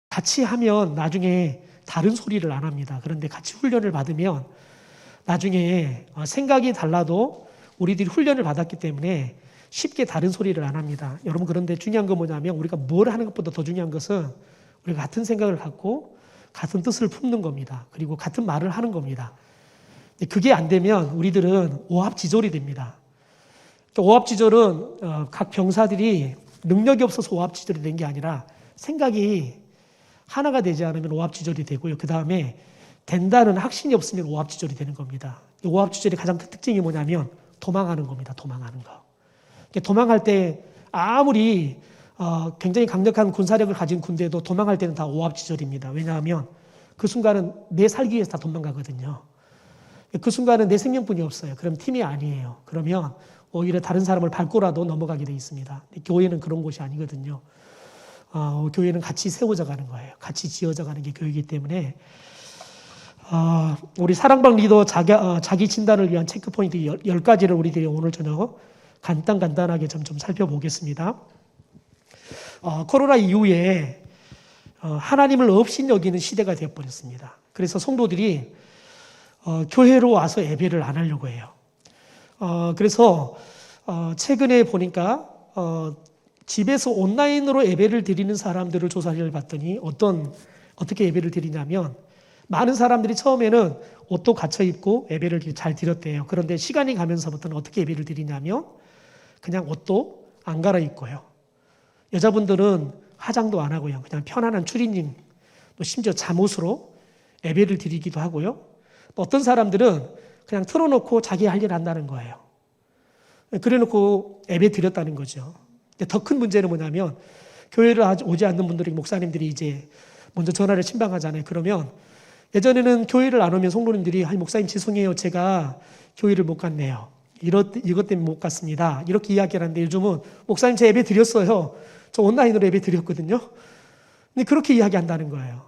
같이 하면 나중에 다른 소리를 안 합니다. 그런데 같이 훈련을 받으면 나중에 생각이 달라도 우리들이 훈련을 받았기 때문에 쉽게 다른 소리를 안 합니다. 여러분, 그런데 중요한 건 뭐냐면 우리가 뭘 하는 것보다 더 중요한 것은 우리가 같은 생각을 갖고 같은 뜻을 품는 겁니다. 그리고 같은 말을 하는 겁니다. 그게 안 되면 우리들은 오합지졸이 됩니다. 오합지졸은 각 병사들이 능력이 없어서 오합지졸이 된 게 아니라 생각이 하나가 되지 않으면 오합지졸이 되고요. 그 다음에 된다는 확신이 없으면 오합지졸이 되는 겁니다. 오합지졸의 가장 큰 특징이 뭐냐면 도망하는 겁니다. 도망하는 거. 도망할 때 아무리 굉장히 강력한 군사력을 가진 군대도 도망할 때는 다 오합지졸입니다. 왜냐하면 그 순간은 내 살기 위해서 다 도망가거든요. 그 순간은 내 생명뿐이 없어요. 그럼 팀이 아니에요. 그러면 오히려 다른 사람을 밟고라도 넘어가게 돼 있습니다. 교회는 그런 곳이 아니거든요. 교회는 같이 세워져 가는 거예요. 같이 지어져 가는 게 교회이기 때문에 우리 사랑방 리더 자기 진단을 위한 체크포인트 10가지를 우리들이 오늘 저녁 간단하게 좀 살펴보겠습니다. 코로나 이후에 하나님을 없인 여기는 시대가 되어버렸습니다. 그래서 성도들이 교회로 와서 예배를 안 하려고 해요. 그래서 최근에 보니까 집에서 온라인으로 예배를 드리는 사람들을 조사를 봤더니 어떻게 예배를 드리냐면 많은 사람들이 처음에는 옷도 갖춰 입고 예배를 잘 드렸대요. 그런데 시간이 가면서부터는 어떻게 예배를 드리냐면 그냥 옷도 안 갈아입고요. 여자분들은 화장도 안 하고요. 그냥 편안한 추리닝, 또 심지어 잠옷으로 예배를 드리기도 하고요. 또 어떤 사람들은 그냥 틀어놓고 자기 할 일 한다는 거예요. 그래놓고 예배 드렸다는 거죠. 더 큰 문제는 뭐냐면 교회를 오지 않는 분들이 목사님들이 이제 먼저 전화를 침방하잖아요. 그러면 예전에는 교회를 안 오면 성도님들이 목사님 죄송해요. 제가 교회를 못 갔네요. 이것 때문에 못 갔습니다. 이렇게 이야기를 하는데 요즘은 목사님 제 예배 드렸어요. 저 온라인으로 예배 드렸거든요. 근데 그렇게 이야기한다는 거예요.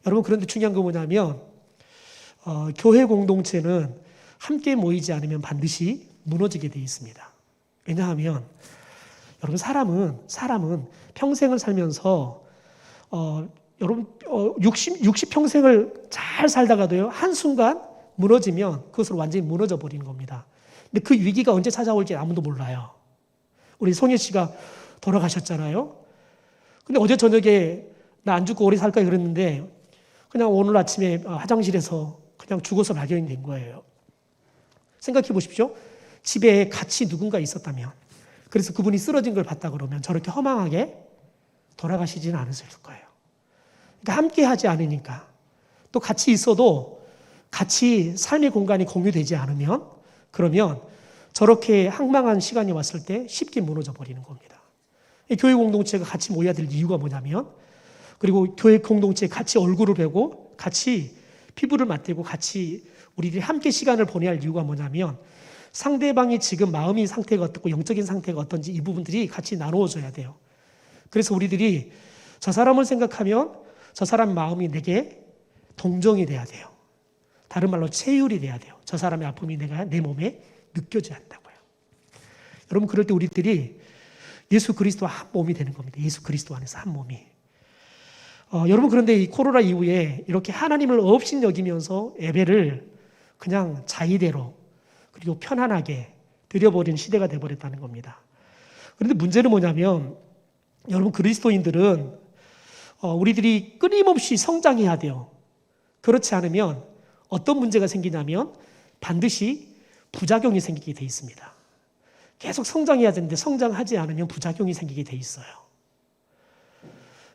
여러분, 그런데 중요한 건 뭐냐면 교회 공동체는 함께 모이지 않으면 반드시 무너지게 되어 있습니다. 왜냐하면 여러분, 사람은 평생을 살면서 여러분 60평생을 잘 살다가도요, 한순간 무너지면 그것으로 완전히 무너져 버리는 겁니다. 근데 그 위기가 언제 찾아올지 아무도 몰라요. 우리 송혜 씨가 돌아가셨잖아요. 근데 어제 저녁에 나 안 죽고 오래 살까 그랬는데 그냥 오늘 아침에 화장실에서 그냥 죽어서 발견이 된 거예요. 생각해 보십시오. 집에 같이 누군가 있었다면, 그래서 그분이 쓰러진 걸 봤다 그러면 저렇게 허망하게 돌아가시지는 않았을 거예요. 그러니까 함께 하지 않으니까, 또 같이 있어도 같이 삶의 공간이 공유되지 않으면, 그러면 저렇게 황망한 시간이 왔을 때 쉽게 무너져 버리는 겁니다. 교회 공동체가 같이 모여야 될 이유가 뭐냐면, 그리고 교회 공동체에 같이 얼굴을 뵈고 같이 피부를 맞대고 같이 우리들이 함께 시간을 보내야 할 이유가 뭐냐면, 상대방이 지금 마음의 상태가 어떻고 영적인 상태가 어떤지 이 부분들이 같이 나누어져야 돼요. 그래서 우리들이 저 사람을 생각하면 저 사람 마음이 내게 동정이 돼야 돼요. 다른 말로 체휼이 돼야 돼요. 저 사람의 아픔이 내 몸에 느껴져야 한다고요. 여러분, 그럴 때 우리들이 예수 그리스도와 한 몸이 되는 겁니다. 예수 그리스도 안에서 한 몸이. 여러분, 그런데 이 코로나 이후에 이렇게 하나님을 없인 여기면서 예배를 그냥 자의대로 그리고 편안하게 드려버린 시대가 되어버렸다는 겁니다. 그런데 문제는 뭐냐면, 여러분, 그리스도인들은 우리들이 끊임없이 성장해야 돼요. 그렇지 않으면 어떤 문제가 생기냐면 반드시 부작용이 생기게 돼 있습니다. 계속 성장해야 되는데 성장하지 않으면 부작용이 생기게 돼 있어요.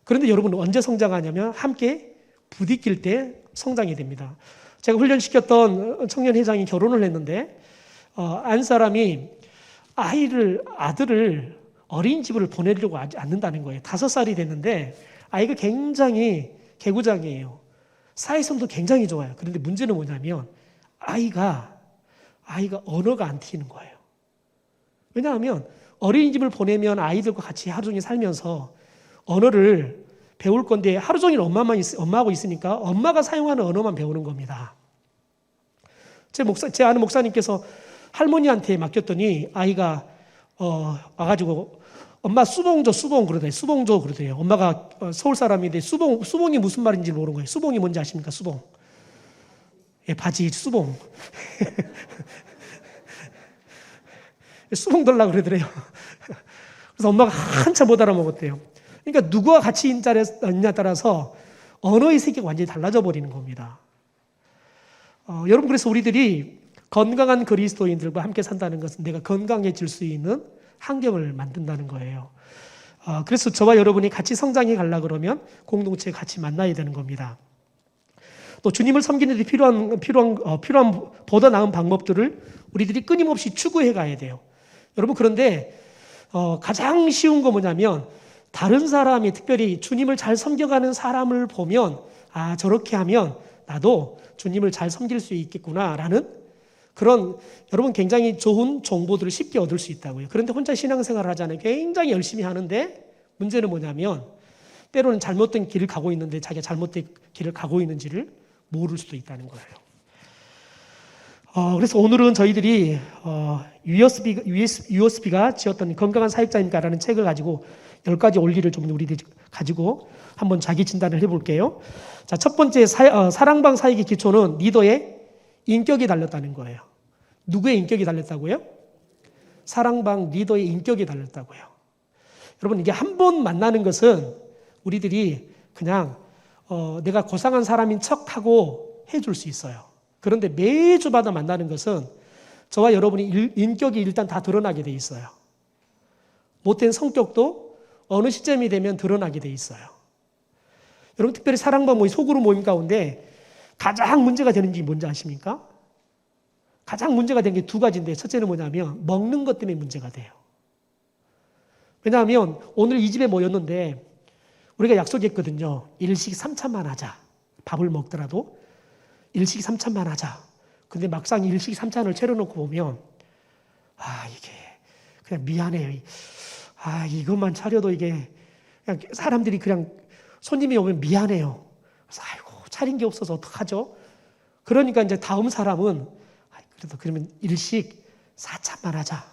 그런데 여러분, 언제 성장하냐면 함께 부딪힐 때 성장이 됩니다. 제가 훈련시켰던 청년 회장이 결혼을 했는데 안 사람이 아들을 어린이집을 보내려고 하지 않는다는 거예요. 5살이 됐는데 아이가 굉장히 개구장이에요. 사회성도 굉장히 좋아요. 그런데 문제는 뭐냐면 아이가 언어가 안 트이는 거예요. 왜냐하면 어린이집을 보내면 아이들과 같이 하루 종일 살면서 언어를 배울 건데 하루 종일 엄마하고 있으니까 엄마가 사용하는 언어만 배우는 겁니다. 제 아는 목사님께서 할머니한테 맡겼더니 아이가 와가지고 엄마 수봉 줘, 수봉 그러대요. 수봉 줘 그러대요. 엄마가 서울 사람인데 수봉이 무슨 말인지 모르는 거예요. 수봉이 뭔지 아십니까? 수봉. 예, 바지 수봉. 수봉 달라고 그러더래요. 그래서 엄마가 한참 못 알아먹었대요. 그러니까 누구와 같이 있느냐에 따라서 언어의 세계가 완전히 달라져 버리는 겁니다. 여러분, 그래서 우리들이 건강한 그리스도인들과 함께 산다는 것은 내가 건강해질 수 있는 환경을 만든다는 거예요. 그래서 저와 여러분이 같이 성장해 가려고 그러면 공동체에 같이 만나야 되는 겁니다. 또 주님을 섬기는 데 필요한 보다 나은 방법들을 우리들이 끊임없이 추구해 가야 돼요. 여러분, 그런데 가장 쉬운 거 뭐냐면 다른 사람이, 특별히 주님을 잘 섬겨가는 사람을 보면 저렇게 하면 나도 주님을 잘 섬길 수 있겠구나라는 그런, 여러분, 굉장히 좋은 정보들을 쉽게 얻을 수 있다고요. 그런데 혼자 신앙생활을 하잖아요. 굉장히 열심히 하는데 문제는 뭐냐면 때로는 잘못된 길을 가고 있는데 자기가 잘못된 길을 가고 있는지를 모를 수도 있다는 거예요. 그래서 오늘은 저희들이 USB가 지었던 건강한 사역자인가라는 책을 가지고 10가지 원리를 좀 우리들이 가지고 한번 자기 진단을 해볼게요. 자, 첫 번째 사랑방 사역의 기초는 리더의 인격이 달렸다는 거예요. 누구의 인격이 달렸다고요? 사랑방 리더의 인격이 달렸다고요. 여러분, 이게 한 번 만나는 것은 우리들이 그냥 내가 고상한 사람인 척하고 해줄 수 있어요. 그런데 매주마다 만나는 것은 저와 여러분이 인격이 일단 다 드러나게 돼 있어요. 못된 성격도 어느 시점이 되면 드러나게 돼 있어요. 여러분, 특별히 사랑방 모임, 소그룹 모임 가운데 가장 문제가 되는 게 뭔지 아십니까? 가장 문제가 되는 게 두 가지인데, 첫째는 뭐냐면 먹는 것 때문에 문제가 돼요. 왜냐하면 오늘 이 집에 모였는데 우리가 약속했거든요. 일식 3찬만 하자. 밥을 먹더라도 일식 3찬만 하자. 근데 막상 일식 3찬을 차려놓고 보면 이게 그냥 미안해요. 이것만 차려도 이게 그냥 사람들이 그냥 손님이 오면 미안해요. 그래서 차린 게 없어서 어떡하죠? 그러니까 이제 다음 사람은 그래도 그러면 일식 4찬만 하자.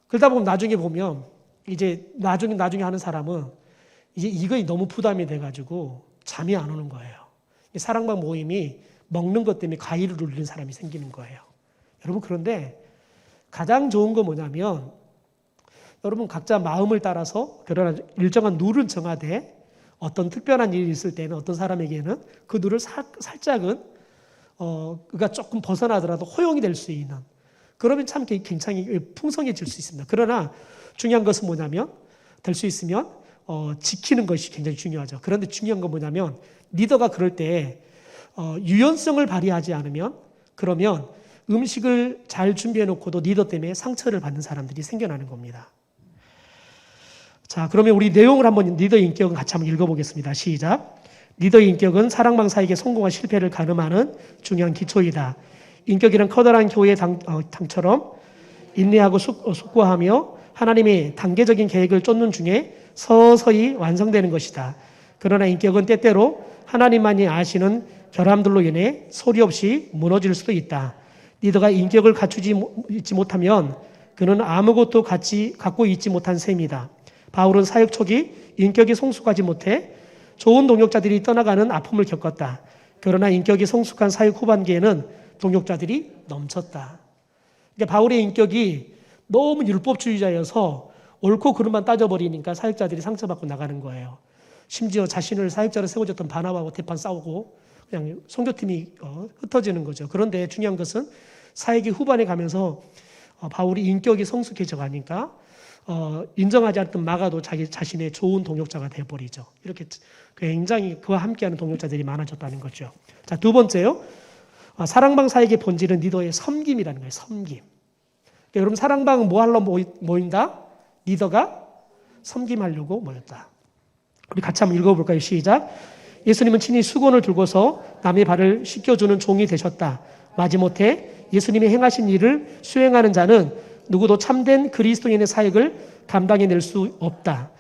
그러다 보면 나중에 보면 이제 나중에 하는 사람은 이제 이거 너무 부담이 돼가지고 잠이 안 오는 거예요. 사랑방 모임이 먹는 것 때문에 가위를 눌리는 사람이 생기는 거예요. 여러분, 그런데 가장 좋은 건 뭐냐면 여러분 각자 마음을 따라서 그런 일정한 룰을 정하되 어떤 특별한 일이 있을 때는 어떤 사람에게는 그 룰을 살짝은 그가 조금 벗어나더라도 허용이 될 수 있는, 그러면 참 굉장히 풍성해질 수 있습니다. 그러나 중요한 것은 뭐냐면 될 수 있으면 지키는 것이 굉장히 중요하죠. 그런데 중요한 건 뭐냐면 리더가 그럴 때 유연성을 발휘하지 않으면, 그러면 음식을 잘 준비해 놓고도 리더 때문에 상처를 받는 사람들이 생겨나는 겁니다. 자, 그러면 우리 내용을 한번, 리더의 인격은 같이 한번 읽어보겠습니다. 시작. 리더의 인격은 사랑방 사역의 성공과 실패를 가늠하는 중요한 기초이다. 인격이란 커다란 교회의 당처럼 인내하고 숙고하며 하나님의 단계적인 계획을 쫓는 중에 서서히 완성되는 것이다. 그러나 인격은 때때로 하나님만이 아시는 결함들로 인해 소리 없이 무너질 수도 있다. 리더가 인격을 갖추지 못하면 그는 아무것도 갖고 있지 못한 셈이다. 바울은 사역 초기 인격이 성숙하지 못해 좋은 동역자들이 떠나가는 아픔을 겪었다. 그러나 인격이 성숙한 사역 후반기에는 동역자들이 넘쳤다. 그러니까 바울의 인격이 너무 율법주의자여서 옳고 그름만 따져버리니까 사역자들이 상처받고 나가는 거예요. 심지어 자신을 사역자로 세워줬던 바나바하고 대판 싸우고 그냥 선교팀이 흩어지는 거죠. 그런데 중요한 것은 사역의 후반에 가면서 바울이 인격이 성숙해져 가니까 인정하지 않던 마가도 자기 자신의 좋은 동역자가 되어버리죠. 이렇게 굉장히 그와 함께하는 동역자들이 많아졌다는 거죠. 자, 두 번째요. 사랑방 사역의 본질은 리더의 섬김이라는 거예요. 섬김. 그러니까 여러분, 사랑방은 뭐 하려고 모인다? 리더가 섬김하려고 모였다. 우리 같이 한번 읽어볼까요? 시작. 예수님은 친히 수건을 들고서 남의 발을 씻겨주는 종이 되셨다. 마지못해 예수님이 행하신 일을 수행하는 자는 누구도 참된 그리스도인의 사역을 감당해낼 수 없다.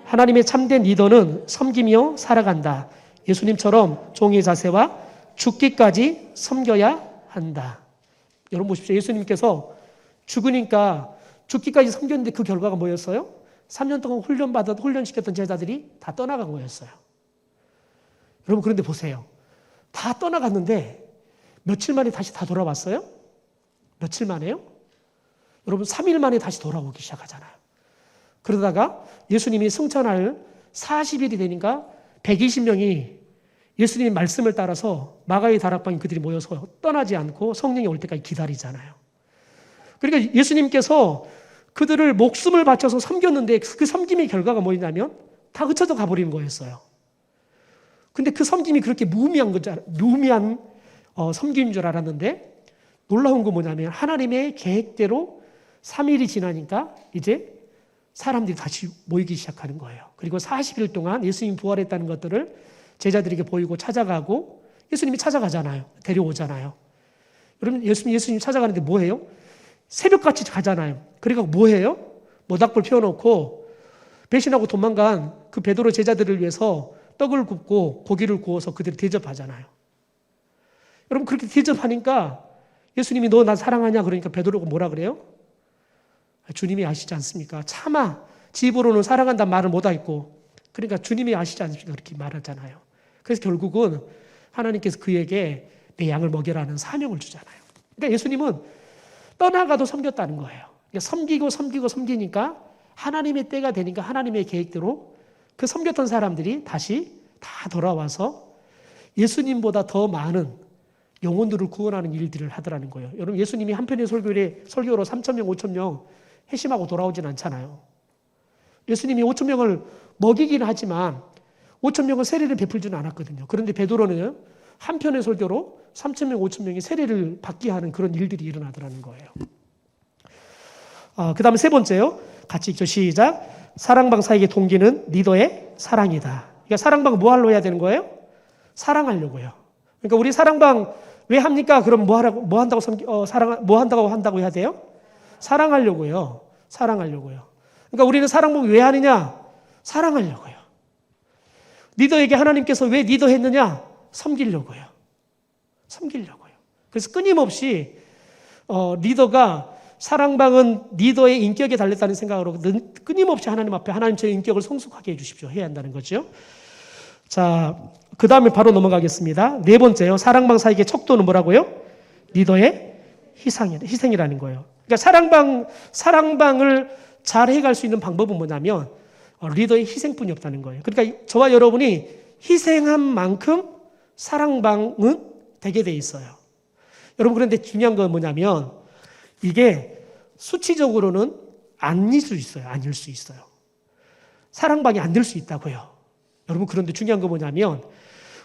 하나님의 참된 리더는 섬기며 살아간다. 예수님처럼 종의 자세와 죽기까지 섬겨야 한다. 여러분 보십시오. 예수님께서 죽으니까 죽기까지 섬겼는데 그 결과가 뭐였어요? 3년 동안 훈련시켰던 제자들이 다 떠나간 거였어요. 여러분, 그런데 보세요. 다 떠나갔는데 며칠 만에 다시 다 돌아왔어요? 며칠 만에요? 여러분, 3일 만에 다시 돌아오기 시작하잖아요. 그러다가 예수님이 승천할 40일이 되니까 120명이 예수님의 말씀을 따라서 마가의 다락방에 그들이 모여서 떠나지 않고 성령이 올 때까지 기다리잖아요. 그러니까 예수님께서 그들을 목숨을 바쳐서 섬겼는데 그 섬김의 결과가 뭐냐면 다 흩어져 가버리는 거였어요. 근데 그 섬김이 그렇게 무의미한 섬김인 줄 알았는데 놀라운 건 뭐냐면 하나님의 계획대로 3일이 지나니까 이제 사람들이 다시 모이기 시작하는 거예요. 그리고 40일 동안 예수님이 부활했다는 것들을 제자들에게 보이고 찾아가고 예수님이 찾아가잖아요. 데려오잖아요. 여러분, 예수님 찾아가는데 뭐 해요? 새벽같이 가잖아요. 그러니까 뭐 해요? 모닥불 피워놓고 배신하고 도망간 그 베드로 제자들을 위해서 떡을 굽고 고기를 구워서 그들을 대접하잖아요. 여러분, 그렇게 대접하니까 예수님이 너 나 사랑하냐? 그러니까 베드로가 뭐라 그래요? 주님이 아시지 않습니까? 차마 집으로는 사랑한다는 말을 못하겠고 그러니까 주님이 아시지 않습니까? 그렇게 말하잖아요. 그래서 결국은 하나님께서 그에게 내 양을 먹여라는 사명을 주잖아요. 그러니까 예수님은 떠나가도 섬겼다는 거예요. 그러니까 섬기니까 하나님의 때가 되니까 하나님의 계획대로 그 섬겼던 사람들이 다시 다 돌아와서 예수님보다 더 많은 영혼들을 구원하는 일들을 하더라는 거예요. 여러분, 예수님이 한편의 설교로 3,000명, 5,000명 회심하고 돌아오진 않잖아요. 예수님이 5,000명을 먹이긴 하지만 5,000명은 세례를 베풀지는 않았거든요. 그런데 베드로는 한편의 설교로 3,000명, 5,000명이 세례를 받게 하는 그런 일들이 일어나더라는 거예요. 그 다음에 세 번째요. 같이 읽죠. 시작. 사랑방 사에게 동기는 리더의 사랑이다. 그러니까 사랑방 뭐 하려고 해야 되는 거예요? 사랑하려고요. 그러니까 우리 사랑방 왜 합니까? 그럼 뭐 한다고 해야 돼요? 사랑하려고요. 사랑하려고요. 그러니까 우리는 사랑방 왜 하느냐? 사랑하려고요. 리더에게 하나님께서 왜 리더 했느냐? 섬기려고요. 섬기려고요. 그래서 끊임없이 리더가 사랑방은 리더의 인격에 달렸다는 생각으로 끊임없이 하나님 앞에 하나님 제 인격을 성숙하게 해주십시오. 해야 한다는 거죠. 자, 그 다음에 바로 넘어가겠습니다. 네 번째요. 사랑방 사에게 척도는 뭐라고요? 리더의 희생이라는 거예요. 그러니까 사랑방을 잘 해갈 수 있는 방법은 뭐냐면 리더의 희생뿐이 없다는 거예요. 그러니까 저와 여러분이 희생한 만큼 사랑방은 되게 돼 있어요. 여러분, 그런데 중요한 건 뭐냐면 이게 수치적으로는 아닐 수 있어요. 아닐 수 있어요. 사랑방이 안 될 수 있다고요. 여러분, 그런데 중요한 건 뭐냐면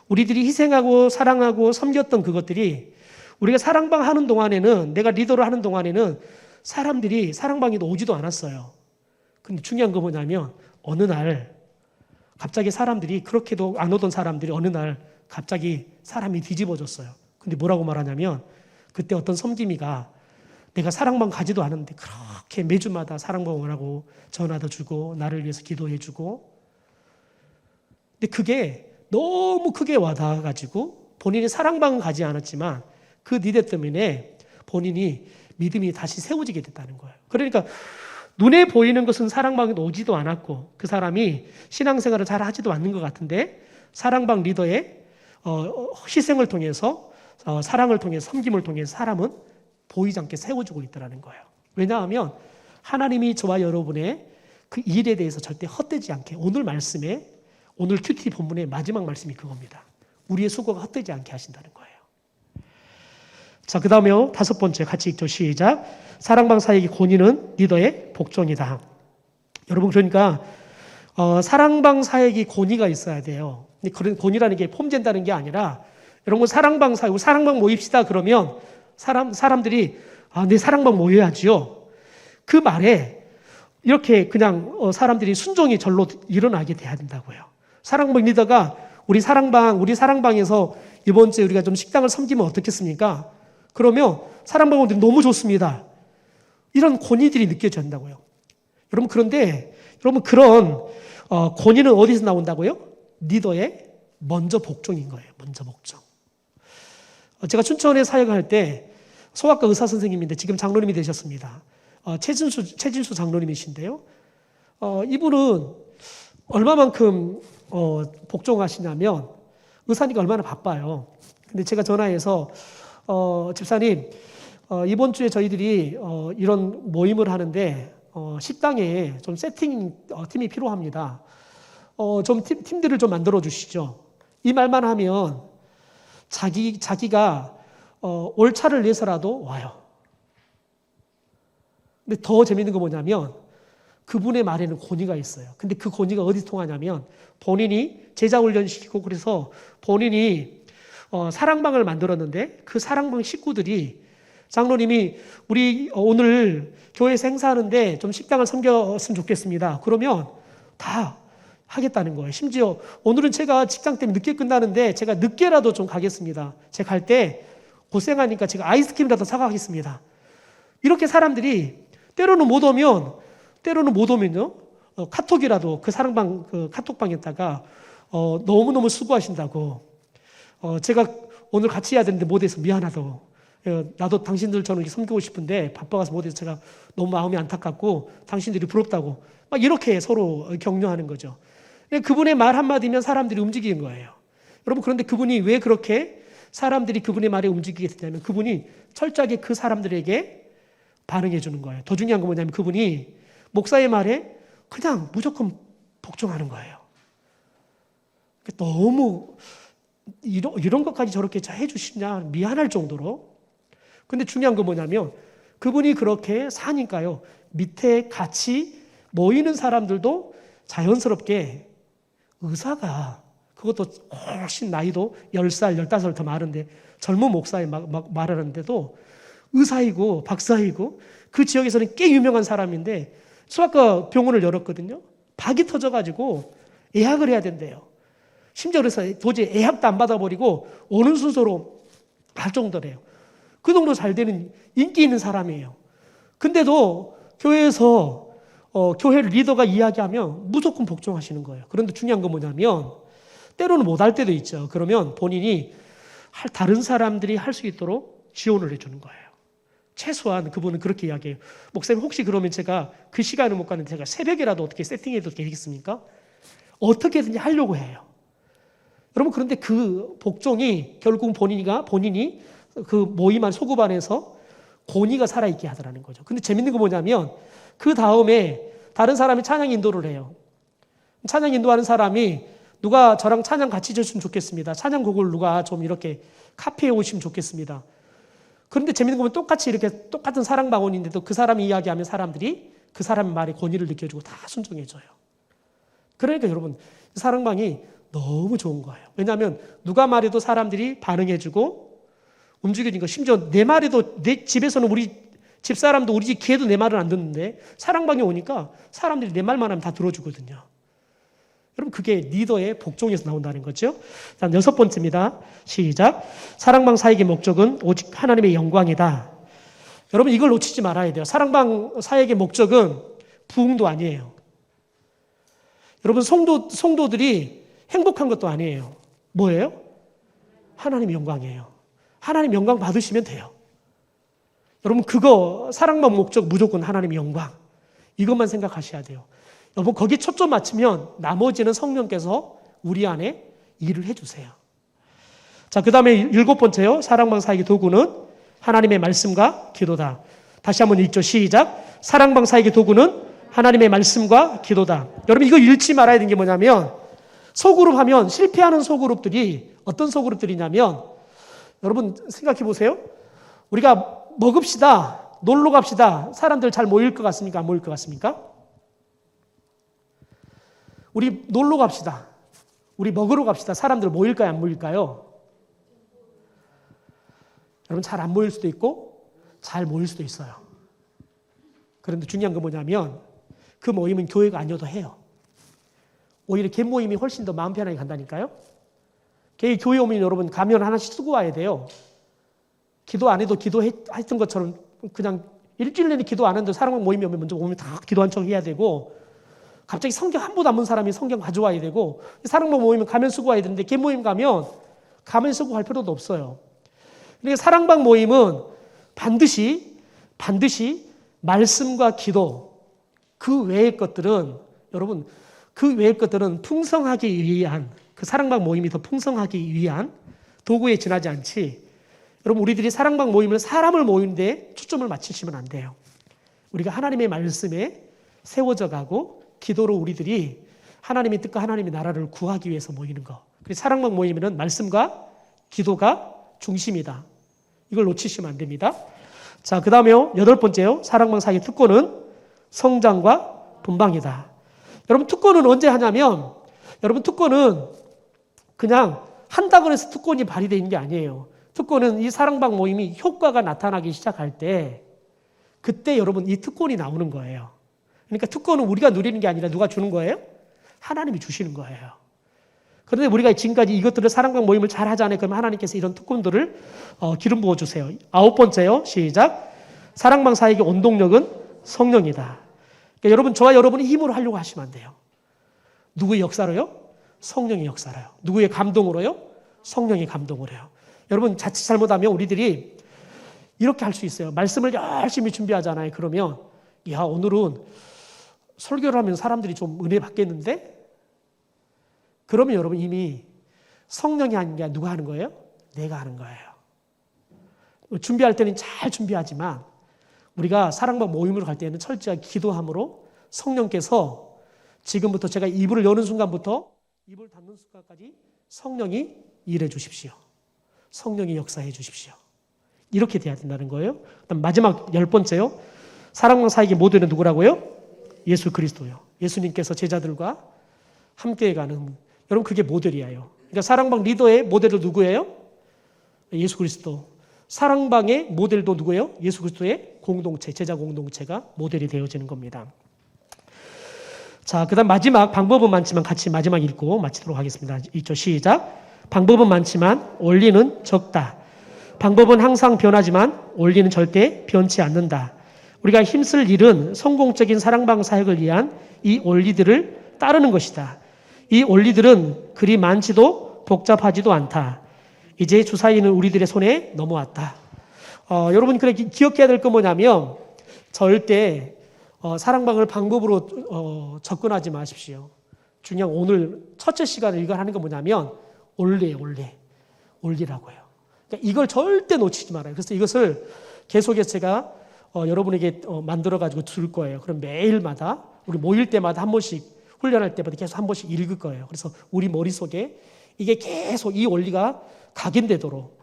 우리들이 희생하고 사랑하고 섬겼던 그것들이 우리가 사랑방 하는 동안에는 내가 리더를 하는 동안에는 사람들이 사랑방에 오지도 않았어요. 근데 중요한 건 뭐냐면 어느 날 갑자기 사람들이 그렇게도 안 오던 사람들이 어느 날 갑자기 사람이 뒤집어졌어요. 근데 뭐라고 말하냐면 그때 어떤 섬김이가 내가 사랑방 가지도 않았는데 그렇게 매주마다 사랑방을 하고 전화도 주고 나를 위해서 기도해 주고 근데 그게 너무 크게 와닿아가지고 본인이 사랑방은 가지 않았지만 그 니대 때문에 본인이 믿음이 다시 세워지게 됐다는 거예요. 그러니까 눈에 보이는 것은 사랑방에 오지도 않았고 그 사람이 신앙생활을 잘 하지도 않는 것 같은데 사랑방 리더의 희생을 통해서 사랑을 통해서 섬김을 통해서 사람은 보이지 않게 세워지고 있다는 거예요. 왜냐하면 하나님이 저와 여러분의 그 일에 대해서 절대 헛되지 않게 오늘 말씀에 오늘 큐티 본문의 마지막 말씀이 그겁니다. 우리의 수고가 헛되지 않게 하신다는 거예요. 자, 그 다음에요. 다섯 번째 같이 읽죠. 시작. 사랑방 사에게 권위는 리더의 복종이다. 여러분, 그러니까 사랑방 사에게 권위가 있어야 돼요. 근데 그런 권위라는 게 폼된다는 게 아니라 여러분, 사랑방 사이고 사랑방 모입시다 그러면 사람들이 내 사랑방 모여야지요. 그 말에 이렇게 그냥 사람들이 순종이 절로 일어나게 돼야 된다고요. 사랑방 리더가 우리 사랑방에서 이번 주에 우리가 좀 식당을 섬기면 어떻겠습니까? 그러면 사랑방원들이 너무 좋습니다. 이런 권위들이 느껴져야 한다고요. 여러분, 그런데 여러분 그런 권위는 어디서 나온다고요? 리더의 먼저 복종인 거예요. 먼저 복종. 제가 춘천에 사역할 때 소아과 의사 선생님인데 지금 장로님이 되셨습니다. 최진수 장로님이신데요. 이분은 얼마만큼 복종하시냐면 의사니까 얼마나 바빠요. 근데 제가 전화해서 집사님 이번 주에 저희들이 이런 모임을 하는데 식당에 좀 세팅 팀이 필요합니다. 좀 팀들을 좀 만들어 주시죠. 이 말만 하면 자기가 올차를 내서라도 와요. 근데 더 재밌는 거 뭐냐면 그분의 말에는 권위가 있어요. 근데 그 권위가 어디서 통하냐면 본인이 제자 훈련시키고 그래서 본인이 사랑방을 만들었는데 그 사랑방 식구들이 장로님이 우리 오늘 교회에서 행사하는데 좀 식당을 섬겼으면 좋겠습니다. 그러면 다 하겠다는 거예요. 심지어 오늘은 제가 직장 때문에 늦게 끝나는데 제가 늦게라도 좀 가겠습니다. 제가 갈 때 고생하니까 제가 아이스크림이라도 사가겠습니다. 이렇게 사람들이 때로는 못 오면요. 카톡이라도 그 사랑방 그 카톡방에다가 너무너무 수고하신다고 제가 오늘 같이 해야 되는데 못해서 미안하다고 나도 당신들처럼 이렇게 섬기고 싶은데 바빠서 못해서 제가 너무 마음이 안타깝고 당신들이 부럽다고 막 이렇게 서로 격려하는 거죠. 그분의 말 한마디면 사람들이 움직이는 거예요. 여러분 그런데 그분이 왜 그렇게 사람들이 그분의 말에 움직이게 됐냐면 그분이 철저하게 그 사람들에게 반응해 주는 거예요. 더 중요한 건 뭐냐면 그분이 목사의 말에 그냥 무조건 복종하는 거예요. 너무 이런 것까지 저렇게 해주시냐 미안할 정도로. 근데 중요한 건 뭐냐면 그분이 그렇게 사니까요. 밑에 같이 모이는 사람들도 자연스럽게 의사가 그것도 훨씬 나이도 10살, 15살 더 많은데 젊은 목사에 막 말하는데도 의사이고 박사이고 그 지역에서는 꽤 유명한 사람인데 수학과 병원을 열었거든요. 박이 터져가지고 예약을 해야 된대요. 심지어 그래서 도저히 예약도 안 받아버리고 오는 순서로 할 정도래요. 그 정도 잘 되는 인기 있는 사람이에요. 근데도 교회에서 교회 리더가 이야기하면 무조건 복종하시는 거예요. 그런데 중요한 건 뭐냐면 때로는 못할 때도 있죠. 그러면 본인이 다른 사람들이 할 수 있도록 지원을 해주는 거예요. 최소한 그분은 그렇게 이야기해요. 목사님 혹시 그러면 제가 그 시간을 못 가는데 제가 새벽이라도 어떻게 세팅해도 되겠습니까? 어떻게든지 하려고 해요. 여러분 그런데 그 복종이 결국 본인이 그 모임 안 소급 안에서 권위가 살아있게 하더라는 거죠. 근데 재밌는 거 뭐냐면 그 다음에 다른 사람이 찬양 인도를 해요. 찬양 인도하는 사람이 누가 저랑 찬양 같이 해줬으면 좋겠습니다. 찬양곡을 누가 좀 이렇게 카피해 오시면 좋겠습니다. 그런데 재밌는 거 보면 똑같이 이렇게 똑같은 사랑방언인데도 그 사람이 이야기하면 사람들이 그 사람의 말에 권위를 느껴주고 다 순종해줘요. 그러니까 여러분 사랑방이 너무 좋은 거예요. 왜냐하면 누가 말해도 사람들이 반응해주고 움직여진 거. 심지어 내 말에도 내 집에서는 우리 집사람도 우리 집 개도 내 말을 안 듣는데 사랑방에 오니까 사람들이 내 말만 하면 다 들어주거든요. 여러분 그게 리더의 복종에서 나온다는 거죠. 자, 6번째입니다. 시작. 사랑방 사역의 목적은 오직 하나님의 영광이다. 여러분 이걸 놓치지 말아야 돼요. 사랑방 사역의 목적은 부흥도 아니에요. 여러분 성도들이 행복한 것도 아니에요. 뭐예요? 하나님의 영광이에요. 하나님 영광 받으시면 돼요. 여러분 그거 사랑방 목적 무조건 하나님의 영광. 이것만 생각하셔야 돼요. 여러분 거기에 초점 맞추면 나머지는 성령께서 우리 안에 일을 해주세요. 자, 그 다음에 7번째요. 사랑방 사역의 도구는 하나님의 말씀과 기도다. 다시 한번 읽죠. 시작. 사랑방 사역의 도구는 하나님의 말씀과 기도다. 여러분 이거 잃지 말아야 되는 게 뭐냐면 소그룹 하면 실패하는 소그룹들이 어떤 소그룹들이냐면 여러분 생각해 보세요. 우리가 먹읍시다. 놀러 갑시다. 사람들 잘 모일 것 같습니까? 안 모일 것 같습니까? 우리 놀러 갑시다. 우리 먹으러 갑시다. 사람들 모일까요? 안 모일까요? 여러분 잘 안 모일 수도 있고 잘 모일 수도 있어요. 그런데 중요한 건 뭐냐면 그 모임은 교회가 아니어도 해요. 오히려 개 모임이 훨씬 더 마음 편하게 간다니까요. 교회 오면 여러분 가면 하나씩 쓰고 와야 돼요. 기도 안 해도 기도했던 것처럼 그냥 일주일 내내 기도 안 했는데 사람 모임이 오면 먼저 오면 다 기도한 척 해야 되고 갑자기 성경 한 번 안 본 사람이 성경 가져와야 되고 사랑방 모이면 가면 쓰고 와야 되는데 개 모임 가면 쓰고 할 필요도 없어요. 그러니까 사랑방 모임은 반드시 말씀과 기도 그 외의 것들은 여러분 그 외의 것들은 풍성하기 위한 그 사랑방 모임이 더 풍성하기 위한 도구에 지나지 않지. 여러분 우리들이 사랑방 모임을 사람을 모이는데 초점을 맞추시면 안 돼요. 우리가 하나님의 말씀에 세워져 가고 기도로 우리들이 하나님의 뜻과 하나님의 나라를 구하기 위해서 모이는 거. 그래서 사랑방 모임에는 말씀과 기도가 중심이다. 이걸 놓치시면 안 됩니다. 자, 그 다음에요. 8번째요. 사랑방 사이의 특권은 성장과 분방이다. 여러분 특권은 언제 하냐면 여러분 특권은 그냥 한다고 해서 특권이 발휘되는 게 아니에요. 특권은 이 사랑방 모임이 효과가 나타나기 시작할 때 그때 여러분 이 특권이 나오는 거예요. 그러니까 특권은 우리가 누리는 게 아니라 누가 주는 거예요? 하나님이 주시는 거예요. 그런데 우리가 지금까지 이것들을 사랑방 모임을 잘 하잖아요. 그러면 하나님께서 이런 특권들을 기름 부어주세요. 9번째요. 시작. 사랑방 사역의 원동력은 성령이다. 그러니까 여러분 저와 여러분이 힘으로 하려고 하시면 안 돼요. 누구의 역사로요? 성령의 역사로요. 누구의 감동으로요? 성령의 감동으로요. 여러분 자칫 잘못하면 우리들이 이렇게 할 수 있어요. 말씀을 열심히 준비하잖아요. 그러면 야 오늘은 설교를 하면 사람들이 좀 은혜 받겠는데? 그러면 여러분 이미 성령이 하는 게 누가 하는 거예요? 내가 하는 거예요. 준비할 때는 잘 준비하지만 우리가 사랑방 모임으로 갈 때는 철저하게 기도함으로 성령께서 지금부터 제가 입을 여는 순간부터 입을 닫는 순간까지 성령이 일해 주십시오. 성령이 역사해 주십시오. 이렇게 돼야 된다는 거예요. 그다음 마지막 10번째요. 사랑방 사역의 모델은 누구라고요? 예수 그리스도요. 예수님께서 제자들과 함께 가는 여러분 그게 모델이에요. 그러니까 사랑방 리더의 모델은 누구예요? 예수 그리스도. 사랑방의 모델도 누구예요? 예수 그리스도의 공동체, 제자 공동체가 모델이 되어지는 겁니다. 자, 그다음 마지막 방법은 많지만 같이 마지막 읽고 마치도록 하겠습니다. 읽죠. 시작. 방법은 많지만 원리는 적다. 방법은 항상 변하지만 원리는 절대 변치 않는다. 우리가 힘쓸 일은 성공적인 사랑방 사역을 위한 이 원리들을 따르는 것이다. 이 원리들은 그리 많지도 복잡하지도 않다. 이제 주사위는 우리들의 손에 넘어왔다. 여러분 그래 기억해야 될 건 뭐냐면 절대 사랑방을 방법으로 접근하지 마십시오. 중요한 오늘 첫째 시간을 이걸 하는 건 뭐냐면 원리예요. 원리라고요. 그러니까 이걸 절대 놓치지 말아요. 그래서 이것을 계속해서 제가 여러분에게 만들어가지고 줄 거예요. 그럼 매일마다 우리 모일 때마다 한 번씩 훈련할 때마다 계속 한 번씩 읽을 거예요. 그래서 우리 머릿속에 이게 계속 이 원리가 각인되도록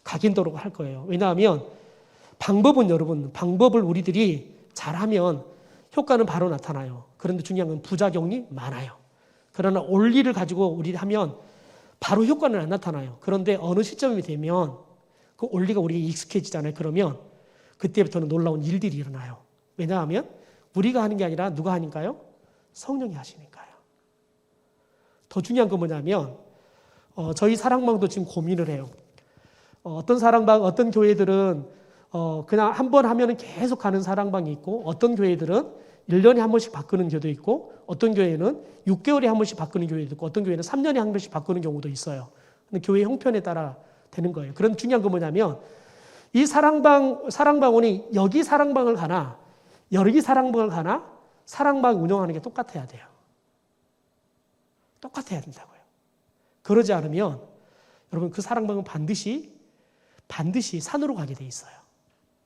할 거예요. 왜냐하면 방법은 여러분 방법을 우리들이 잘하면 효과는 바로 나타나요. 그런데 중요한 건 부작용이 많아요. 그러나 원리를 가지고 우리 하면 바로 효과는 안 나타나요. 그런데 어느 시점이 되면 그 원리가 우리에게 익숙해지잖아요. 그러면 그때부터는 놀라운 일들이 일어나요. 왜냐하면 우리가 하는 게 아니라 누가 하니까요? 성령이 하시니까요. 더 중요한 건 뭐냐면 저희 사랑방도 지금 고민을 해요. 어떤 사랑방, 어떤 교회들은 그냥 한 번 하면 계속 가는 사랑방이 있고 어떤 교회들은 1년에 한 번씩 바꾸는 교회도 있고 어떤 교회는 6개월에 한 번씩 바꾸는 교회도 있고 어떤 교회는 3년에 한 번씩 바꾸는 경우도 있어요. 근데 교회 형편에 따라 되는 거예요. 그런 중요한 건 뭐냐면 이 사랑방원이 여기 사랑방을 가나 여기 사랑방을 가나 사랑방 운영하는 게 똑같아야 돼요. 똑같아야 된다고요. 그러지 않으면 여러분 그 사랑방은 반드시 산으로 가게 돼 있어요.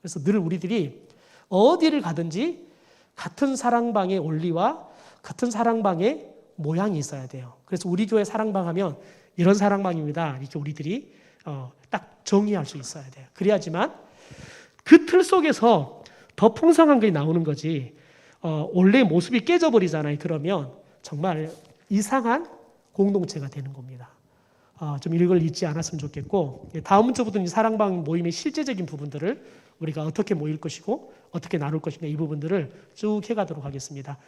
그래서 늘 우리들이 어디를 가든지 같은 사랑방의 원리와 같은 사랑방의 모양이 있어야 돼요. 그래서 우리 교회 사랑방 하면 이런 사랑방입니다. 이렇게 우리들이 딱 정의할 수 있어야 돼요. 그래야지만 그 틀 속에서 더 풍성한 게 나오는 거지. 원래 모습이 깨져버리잖아요. 그러면 정말 이상한 공동체가 되는 겁니다. 좀 이걸 잊지 않았으면 좋겠고 다음 주부터는 이 사랑방 모임의 실제적인 부분들을 우리가 어떻게 모일 것이고 어떻게 나눌 것인가 이 부분들을 쭉 해가도록 하겠습니다.